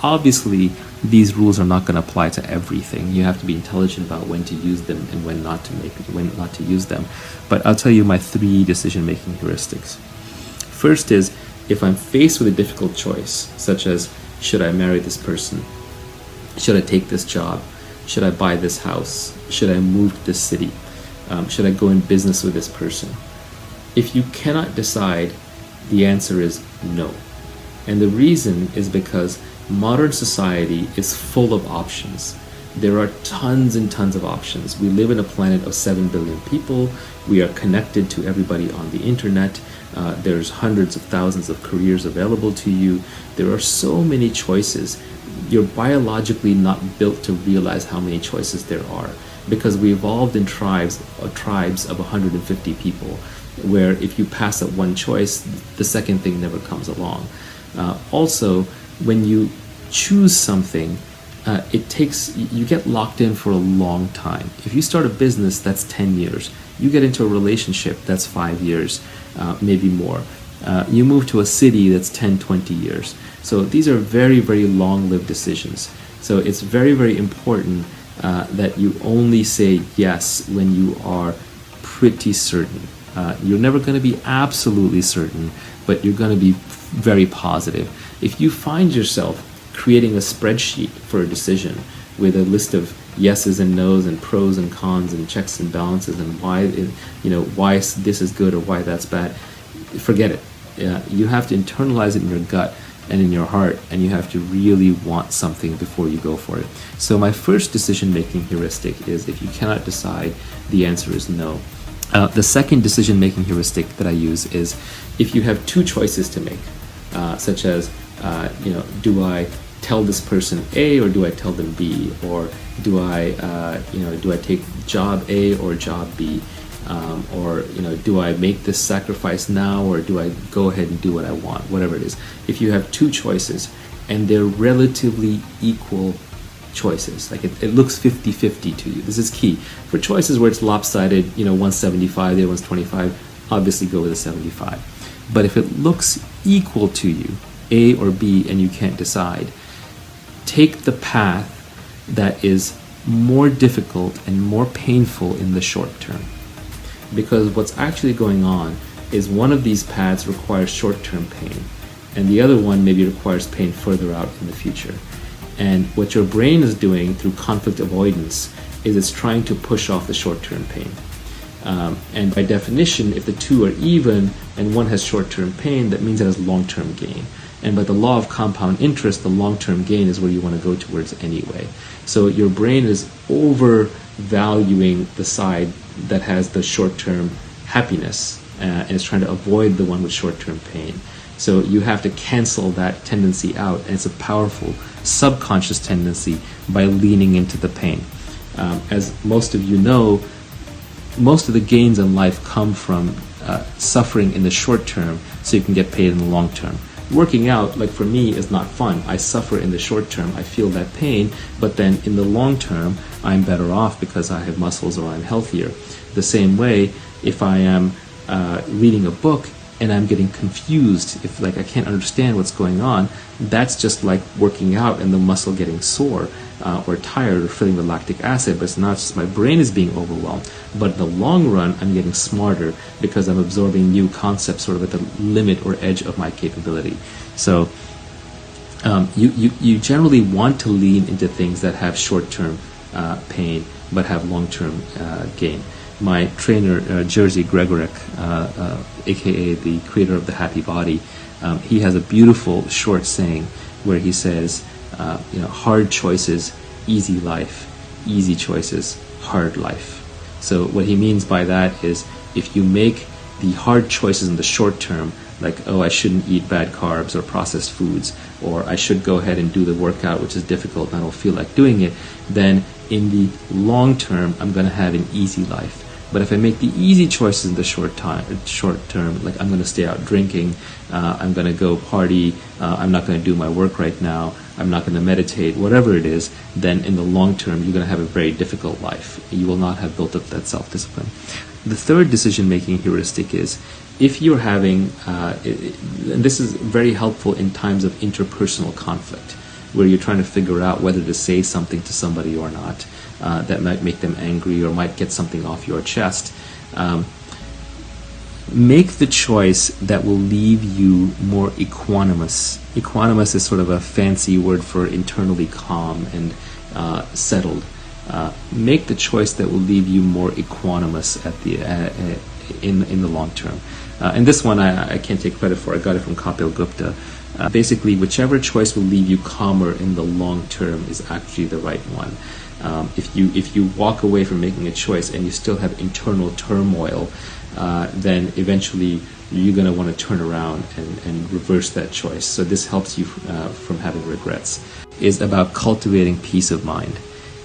obviously, these rules are not going to apply to everything. You have to be intelligent about when to use them and when not to use them. But I'll tell you my 3 decision-making heuristics. First is, if I'm faced with a difficult choice, such as, should I marry this person? Should I take this job? Should I buy this house? Should I move to this city? Should I go in business with this person? If you cannot decide, the answer is no. And the reason is because modern society is full of options. There are tons and tons of options. We live in a planet of 7 billion people. We are connected to everybody on the internet. There's hundreds of thousands of careers available to you. There are so many choices. You're biologically not built to realize how many choices there are, because we evolved in tribes of 150 people, where if you pass up one choice, the second thing never comes along. Also, when you choose something, you get locked in for a long time. If you start a business, that's 10 years. You get into a relationship, that's 5 years, maybe more. You move to a city, that's 10, 20 years. So these are very, very long-lived decisions. So it's very, very important that you only say yes when you are pretty certain. You're never going to be absolutely certain, but you're going to be very positive. If you find yourself creating a spreadsheet for a decision with a list of yeses and nos and pros and cons and checks and balances and why this is good or why that's bad, forget it. You have to internalize it in your gut and in your heart, and you have to really want something before you go for it. So my first decision-making heuristic is, if you cannot decide, the answer is no. The second decision-making heuristic that I use is, if you have 2 choices to make, such as, do I tell this person A or do I tell them B, or do I take job A or job B, or do I make this sacrifice now or do I go ahead and do what I want, whatever it is. If you have 2 choices and they're relatively equal choices, like it looks 50-50 to you, this is key. For choices where it's lopsided, 175, the other one's 25, obviously go with a 75. But if it looks equal to you, A or B, and you can't decide, take the path that is more difficult and more painful in the short term. Because what's actually going on is one of these paths requires short-term pain, and the other one maybe requires pain further out in the future. And what your brain is doing through conflict avoidance is it's trying to push off the short-term pain. And by definition, if the 2 are even and one has short-term pain, that means it has long-term gain. And by the law of compound interest, the long-term gain is where you want to go towards anyway. So your brain is overvaluing the side that has the short-term happiness, and is trying to avoid the one with short-term pain. So you have to cancel that tendency out, and it's a powerful subconscious tendency by leaning into the pain. As most of you know, most of the gains in life come from suffering in the short term so you can get paid in the long term. Working out, like for me, is not fun. I suffer in the short term. I feel that pain, but then in the long term, I'm better off because I have muscles or I'm healthier. The same way, if I am reading a book and I'm getting confused, if I can't understand what's going on, that's just like working out and the muscle getting sore or tired or feeling the lactic acid, but it's not just my brain is being overwhelmed. But in the long run, I'm getting smarter because I'm absorbing new concepts sort of at the limit or edge of my capability. So you generally want to lean into things that have short-term pain but have long-term gain. My trainer, Jerzy Gregorek, aka the creator of the Happy Body, he has a beautiful short saying where he says, hard choices, easy life, easy choices, hard life. So what he means by that is, if you make the hard choices in the short term, like, I shouldn't eat bad carbs or processed foods, or I should go ahead and do the workout, which is difficult and I don't feel like doing it, then in the long term, I'm going to have an easy life. But if I make the easy choices in the short term, like I'm going to stay out drinking, I'm going to go party, I'm not going to do my work right now, I'm not going to meditate, whatever it is, then in the long term, you're going to have a very difficult life. You will not have built up that self-discipline. The third decision-making heuristic is, if you're having, and this is very helpful in times of interpersonal conflict. where you're trying to figure out whether to say something to somebody or not, that might make them angry or might get something off your chest. Make the choice that will leave you more equanimous. Equanimous is sort of a fancy word for internally calm and settled. Make the choice that will leave you more equanimous at the in the long term. And this one I can't take credit for. I got it from Kapil Gupta. Basically, whichever choice will leave you calmer in the long term is actually the right one. If you walk away from making a choice and you still have internal turmoil, then eventually you're going to want to turn around and reverse that choice. So this helps you from having regrets. Is about cultivating peace of mind.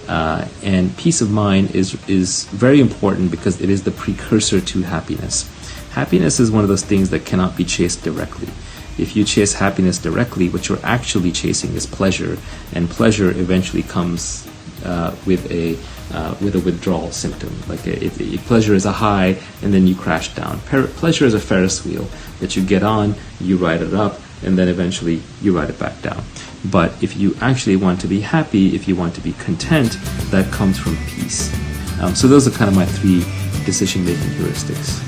And peace of mind is very important because it is the precursor to happiness. Happiness is one of those things that cannot be chased directly. If you chase happiness directly, what you're actually chasing is pleasure, and pleasure eventually comes with a withdrawal symptom. Like pleasure is a high, and then you crash down. Pleasure is a Ferris wheel that you get on, you ride it up, and then eventually you ride it back down. But if you actually want to be happy, if you want to be content, that comes from peace. So those are kind of my 3 decision-making heuristics.